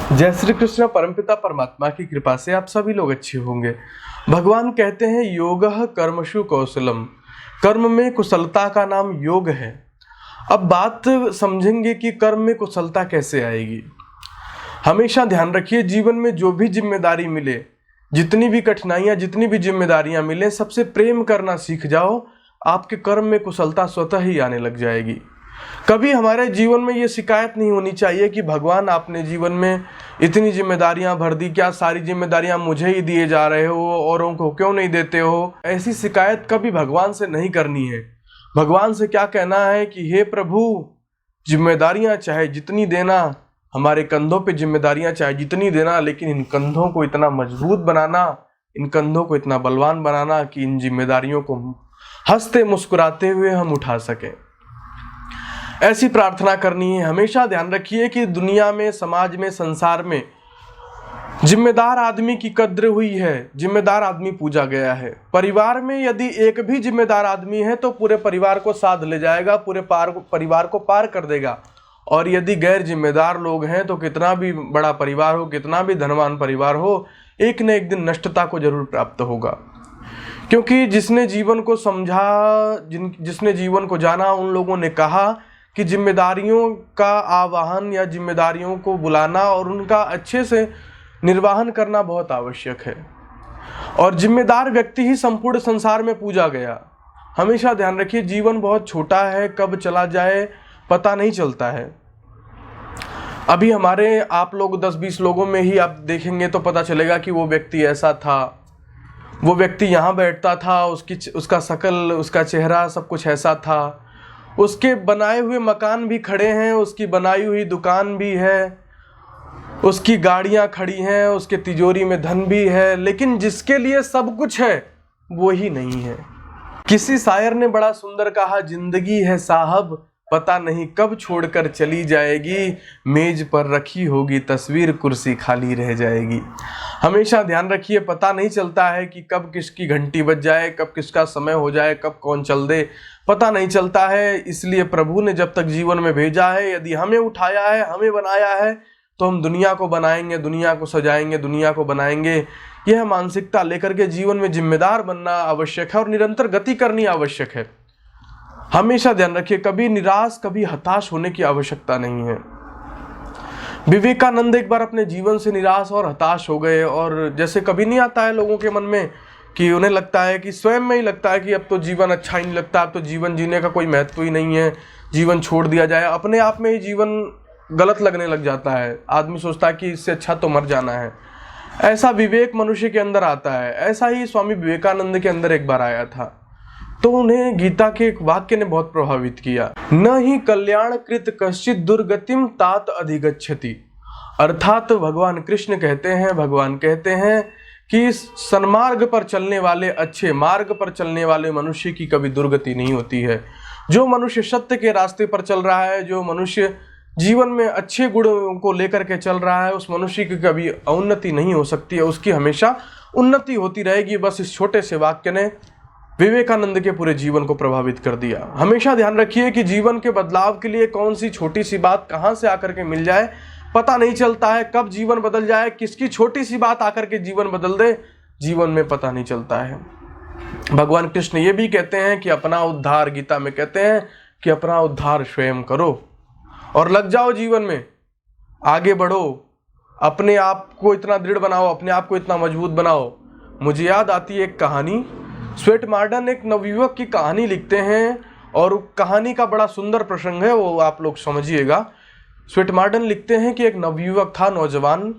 जय श्री कृष्ण। परमपिता परमात्मा की कृपा से आप सभी लोग अच्छे होंगे। भगवान कहते हैं योगः कर्मसु कौशलम, कर्म में कुशलता का नाम योग है। अब बात समझेंगे कि कर्म में कुशलता कैसे आएगी। हमेशा ध्यान रखिए, जीवन में जो भी जिम्मेदारी मिले, जितनी भी कठिनाइयां, जितनी भी जिम्मेदारियां मिले, सबसे प्रेम करना सीख जाओ। आपके कर्म में कुशलता स्वतः ही आने लग जाएगी। कभी हमारे जीवन में ये शिकायत नहीं होनी चाहिए कि भगवान आपने जीवन में इतनी जिम्मेदारियां भर दी, क्या सारी जिम्मेदारियां मुझे ही दिए जा रहे हो, औरों को क्यों नहीं देते हो। ऐसी शिकायत कभी भगवान से नहीं करनी है। भगवान से क्या कहना है कि हे प्रभु, जिम्मेदारियां चाहे जितनी देना, हमारे कंधों पे जिम्मेदारियां चाहे जितनी देना, लेकिन इन कंधों को इतना मजबूत बनाना, इन कंधों को इतना बलवान बनाना कि इन जिम्मेदारियों को हंसते मुस्कुराते हुए हम उठा सकें। ऐसी प्रार्थना करनी है। हमेशा ध्यान रखिए कि दुनिया में, समाज में, संसार में जिम्मेदार आदमी की कद्र हुई है, जिम्मेदार आदमी पूजा गया है। परिवार में यदि एक भी जिम्मेदार आदमी है तो पूरे परिवार को साथ ले जाएगा, पूरे परिवार को पार कर देगा। और यदि गैर जिम्मेदार लोग हैं तो कितना भी बड़ा परिवार हो, कितना भी धनवान परिवार हो, एक न एक दिन नष्टता को जरूर प्राप्त होगा। क्योंकि जिसने जीवन को समझा, जिसने जीवन को जाना, उन लोगों ने कहा कि जिम्मेदारियों का आवाहन या जिम्मेदारियों को बुलाना और उनका अच्छे से निर्वाहन करना बहुत आवश्यक है। और जिम्मेदार व्यक्ति ही संपूर्ण संसार में पूजा गया। हमेशा ध्यान रखिए, जीवन बहुत छोटा है, कब चला जाए पता नहीं चलता है। अभी हमारे आप लोग 10-20 लोगों में ही आप देखेंगे तो पता चलेगा कि वो व्यक्ति ऐसा था, वो व्यक्ति यहाँ बैठता था, उसका शकल, उसका चेहरा, सब कुछ ऐसा था। उसके बनाए हुए मकान भी खड़े हैं, उसकी बनाई हुई दुकान भी है, उसकी गाड़ियां खड़ी हैं, उसके तिजोरी में धन भी है, लेकिन जिसके लिए सब कुछ है वो ही नहीं है। किसी शायर ने बड़ा सुंदर कहा, जिंदगी है साहब, पता नहीं कब छोड़कर चली जाएगी, मेज पर रखी होगी तस्वीर, कुर्सी खाली रह जाएगी। हमेशा ध्यान रखिए, पता नहीं चलता है कि कब किसकी घंटी बज जाए, कब किसका समय हो जाए, कब कौन चल दे, पता नहीं चलता है। इसलिए प्रभु ने जब तक जीवन में भेजा है, यदि हमें उठाया है, हमें बनाया है, तो हम दुनिया को बनाएंगे, दुनिया को सजाएंगे, दुनिया को बनाएंगे। यह मानसिकता लेकर के जीवन में जिम्मेदार बनना आवश्यक है और निरंतर गति करनी आवश्यक है। हमेशा ध्यान रखिए, कभी निराश, कभी हताश होने की आवश्यकता नहीं है। विवेकानंद एक बार अपने जीवन से निराश और हताश हो गए, और जैसे कभी नहीं आता है लोगों के मन में कि उन्हें लगता है कि स्वयं में ही लगता है कि अब तो जीवन अच्छा ही नहीं लगता, अब तो जीवन जीने का कोई महत्व ही नहीं है, जीवन छोड़ दिया जाए। अपने आप में ही जीवन गलत लगने लग जाता है। आदमी सोचता है कि इससे अच्छा तो मर जाना है। ऐसा विवेक मनुष्य के अंदर आता है। ऐसा ही स्वामी विवेकानंद के अंदर एक बार आया था। तो उन्हें गीता के एक वाक्य ने बहुत प्रभावित किया, न ही कल्याण कृत कश्चित दुर्गतिम तात अधिगच्छति। अर्थात भगवान कृष्ण कहते हैं, भगवान कहते हैं कि सन्मार्ग पर चलने वाले, अच्छे मार्ग पर चलने वाले मनुष्य की कभी दुर्गति नहीं होती है। जो मनुष्य सत्य के रास्ते पर चल रहा है, जो मनुष्य जीवन में अच्छे गुणों को लेकर के चल रहा है, उस मनुष्य की कभी अवनति नहीं हो सकती है, उसकी हमेशा उन्नति होती रहेगी। बस इस छोटे से वाक्य ने विवेकानंद के पूरे जीवन को प्रभावित कर दिया। हमेशा ध्यान रखिए कि जीवन के बदलाव के लिए कौन सी छोटी सी बात कहां से आकर के मिल जाए पता नहीं चलता है, कब जीवन बदल जाए, किसकी छोटी सी बात आकर के जीवन बदल दे, जीवन में पता नहीं चलता है। भगवान कृष्ण ये भी कहते हैं कि अपना उद्धार, गीता में कहते हैं कि अपना उद्धार स्वयं करो और लग जाओ जीवन में, आगे बढ़ो, अपने आप को इतना दृढ़ बनाओ, अपने आप को इतना मजबूत बनाओ। मुझे याद आती है एक कहानी। स्वेट मार्डन एक नवयुवक की कहानी लिखते हैं और कहानी का बड़ा सुंदर प्रसंग है, वो आप लोग समझिएगा। स्वेट मार्डन लिखते हैं कि एक नवयुवक था, नौजवान,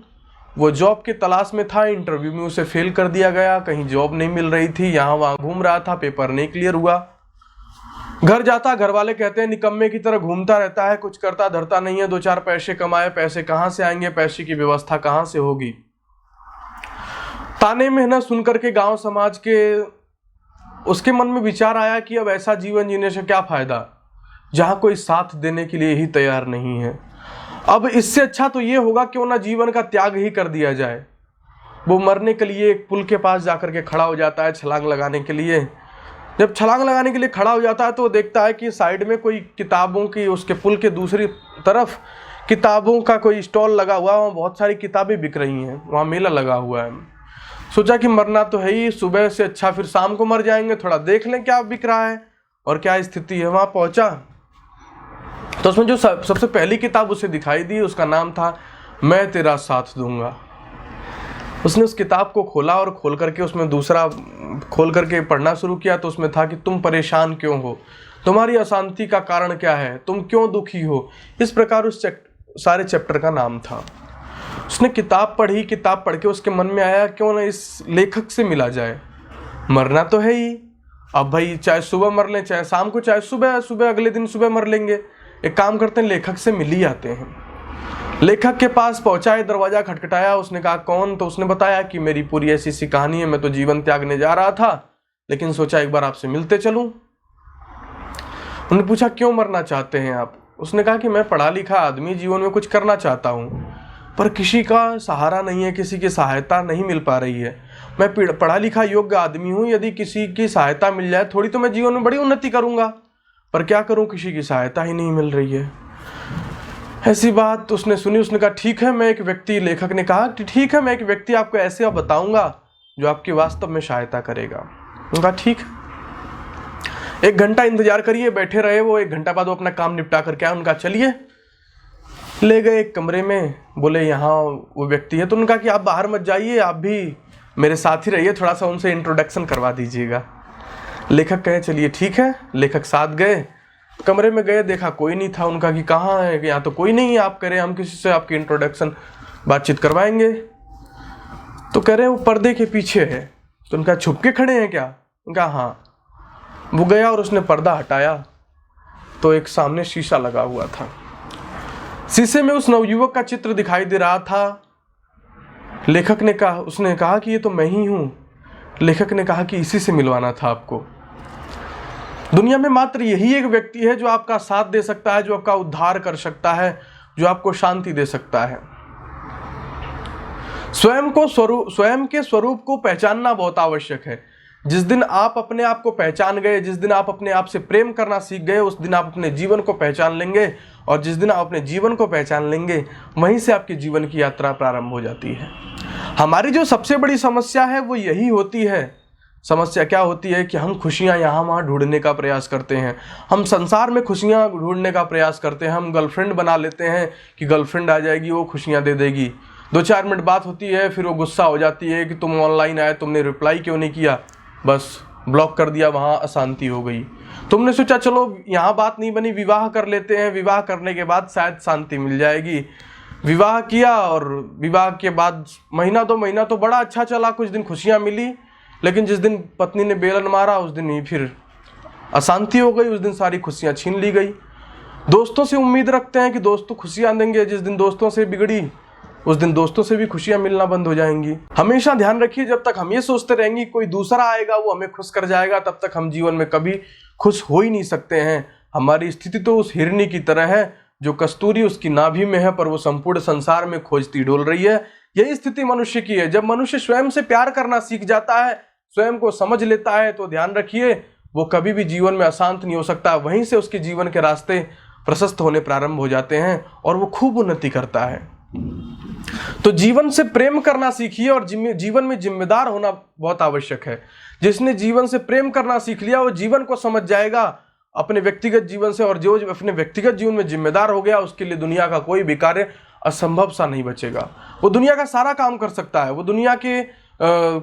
वो जॉब की तलाश में था। इंटरव्यू में उसे फेल कर दिया गया, कहीं जॉब नहीं मिल रही थी, यहाँ वहाँ घूम रहा था, पेपर नहीं क्लियर हुआ। घर जाता, घर वाले कहते हैं निकम्मे की तरह घूमता रहता है, कुछ करता धरता नहीं है, 2-4 पैसे कमाए, पैसे कहाँ से आएंगे, पैसे की व्यवस्था कहाँ से होगी। ताने मेहनत सुनकर के गांव समाज के उसके मन में विचार आया कि अब ऐसा जीवन जीने से क्या फायदा, जहां कोई साथ देने के लिए ही तैयार नहीं है। अब इससे अच्छा तो ये होगा क्यों ना जीवन का त्याग ही कर दिया जाए। वो मरने के लिए एक पुल के पास जाकर के खड़ा हो जाता है छलांग लगाने के लिए। जब छलांग लगाने के लिए खड़ा हो जाता है तो वो देखता है कि साइड में कोई किताबों की, उसके पुल के दूसरी तरफ किताबों का कोई स्टॉल लगा हुआ है, वहाँ बहुत सारी किताबें बिक रही हैं, वहाँ मेला लगा हुआ है। सोचा कि मरना तो है ही, सुबह से अच्छा फिर शाम को मर जाएंगे, थोड़ा देख लें क्या बिक रहा है और क्या स्थिति है। वहाँ पहुँचा तो उसमें जो सबसे पहली किताब उसे दिखाई दी, उसका नाम था मैं तेरा साथ दूंगा। उसने उस किताब को खोला और खोल करके उसमें दूसरा खोल करके पढ़ना शुरू किया तो उसमें था कि तुम परेशान क्यों हो, तुम्हारी अशांति का कारण क्या है, तुम क्यों दुखी हो। इस प्रकार उस सारे चैप्टर का नाम था। उसने किताब पढ़ी, किताब पढ़ के उसके मन में आया क्यों ना इस लेखक से मिला जाए, मरना तो है ही। अब भाई चाहे सुबह मर लें चाहे शाम को, चाहे सुबह अगले दिन सुबह मर लेंगे, एक काम करते हैं लेखक से मिल ही आते हैं। लेखक के पास पहुंचा, दरवाजा खटखटाया, उसने कहा कौन, तो उसने बताया कि मेरी पूरी ऐसी सी कहानी है, मैं तो जीवन त्यागने जा रहा था लेकिन सोचा एक बार आपसे मिलते चलूं। उन्होंने पूछा क्यों मरना चाहते हैं आप। उसने कहा कि मैं पढ़ा लिखा आदमी, जीवन में कुछ करना चाहता हूं पर किसी का सहारा नहीं है, किसी की सहायता नहीं मिल पा रही है। मैं पढ़ा लिखा योग्य आदमी हूं, यदि किसी की सहायता मिल जाए थोड़ी तो मैं जीवन में बड़ी उन्नति करूंगा, पर क्या करूं, किसी की सहायता ही नहीं मिल रही है। ऐसी बात उसने सुनी। उसने कहा ठीक है, मैं एक व्यक्ति, लेखक ने कहा कि ठीक है मैं एक व्यक्ति आपको ऐसे बताऊंगा जो आपकी वास्तव में सहायता करेगा। उन्होंने कहा ठीक है। 1 घंटा इंतजार करिए। बैठे रहे वो। 1 घंटा बाद वो अपना काम निपटा करके आया। उनका चलिए, ले गए एक कमरे में, बोले यहाँ वो व्यक्ति है। तो उनका कि आप बाहर मत जाइए, आप भी मेरे साथ ही रहिए, थोड़ा सा उनसे इंट्रोडक्शन करवा दीजिएगा। लेखक कहे चलिए ठीक है। लेखक साथ गए, कमरे में गए, देखा कोई नहीं था। उनका कि कहाँ है, यहाँ तो कोई नहीं है, आप करें हम किसी से आपकी इंट्रोडक्शन बातचीत करवाएंगे। तो कह रहे वो पर्दे के पीछे है। तो उनका छुप के खड़े हैं क्या। उनका हाँ। वो गया और उसने पर्दा हटाया तो एक सामने शीशा लगा हुआ था। शीशे में उस नवयुवक का चित्र दिखाई दे रहा था। लेखक ने कहा, उसने कहा कि ये तो मैं ही हूँ। लेखक ने कहा कि इसी से मिलवाना था आपको। दुनिया में मात्र यही एक व्यक्ति है जो आपका साथ दे सकता है, जो आपका उद्धार कर सकता है, जो आपको शांति दे सकता है। स्वयं के स्वरूप को पहचानना बहुत आवश्यक है। जिस दिन आप अपने आप को पहचान गए, जिस दिन आप अपने आप से प्रेम करना सीख गए, उस दिन आप अपने जीवन को पहचान लेंगे। और जिस दिन आप अपने जीवन को पहचान लेंगे, वहीं से आपके जीवन की यात्रा प्रारंभ हो जाती है। हमारी जो सबसे बड़ी समस्या है वो यही होती है। समस्या क्या होती है कि हम खुशियां यहाँ वहाँ ढूंढने का प्रयास करते हैं। हम संसार में खुशियां ढूंढने का प्रयास करते हैं। हम गर्लफ्रेंड बना लेते हैं कि गर्लफ्रेंड आ जाएगी, वो खुशियां दे देगी। 2-4 मिनट बात होती है, फिर वो गुस्सा हो जाती है कि तुम ऑनलाइन आए, तुमने रिप्लाई क्यों नहीं किया, बस ब्लॉक कर दिया, वहाँ अशांति हो गई। तुमने सोचा चलो यहाँ बात नहीं बनी, विवाह कर लेते हैं, विवाह करने के बाद शायद शांति मिल जाएगी। विवाह किया और विवाह के बाद महीना 2 महीना तो बड़ा अच्छा चला, कुछ दिन खुशियाँ मिली, लेकिन जिस दिन पत्नी ने बेलन मारा उस दिन ही फिर अशांति हो गई, उस दिन सारी खुशियाँ छीन ली गई। दोस्तों से उम्मीद रखते हैं कि दोस्तों खुशियाँ देंगे, जिस दिन दोस्तों से बिगड़ी उस दिन दोस्तों से भी खुशियाँ मिलना बंद हो जाएंगी। हमेशा ध्यान रखिए, जब तक हम ये सोचते रहेंगे कोई दूसरा आएगा वो हमें खुश कर जाएगा, तब तक हम जीवन में कभी खुश हो ही नहीं सकते हैं। हमारी स्थिति तो उस हिरनी की तरह है जो कस्तूरी उसकी नाभि में है, पर वो संपूर्ण संसार में खोजती डोल रही है। यही स्थिति मनुष्य की है। जब मनुष्य स्वयं से प्यार करना सीख जाता है, स्वयं को समझ लेता है, तो ध्यान रखिए वो कभी भी जीवन में अशांत नहीं हो सकता। वहीं से उसके जीवन के रास्ते प्रशस्त होने प्रारंभ हो जाते हैं और वो खूब उन्नति करता है। तो जीवन से प्रेम करना सीखिए और जीवन में जिम्मेदार होना बहुत आवश्यक है। जिसने जीवन से प्रेम करना सीख लिया वो जीवन को समझ जाएगा अपने व्यक्तिगत जीवन से, और जो अपने व्यक्तिगत जीवन में जिम्मेदार हो गया उसके लिए दुनिया का कोई भी कार्य असंभव सा नहीं बचेगा। वो दुनिया का सारा काम कर सकता है, वो दुनिया के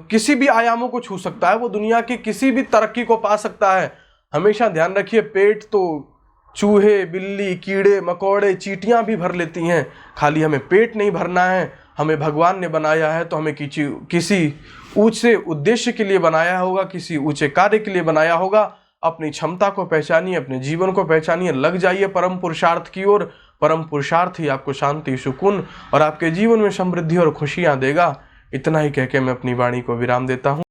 किसी भी आयामों को छू सकता है, वो दुनिया की किसी भी तरक्की को पा सकता है। हमेशा ध्यान रखिए, पेट तो चूहे, बिल्ली, कीड़े मकोड़े, चींटियां भी भर लेती हैं, खाली हमें पेट नहीं भरना है। हमें भगवान ने बनाया है तो हमें किसी ऊंचे उद्देश्य के लिए बनाया होगा, किसी ऊंचे कार्य के लिए बनाया होगा। अपनी क्षमता को पहचानिए, अपने जीवन को पहचानिए, लग जाइए परम पुरुषार्थ की ओर। परम पुरुषार्थ ही आपको शांति, सुकून और आपके जीवन में समृद्धि और खुशियां देगा। इतना ही कहकर मैं अपनी वाणी को विराम देता हूँ।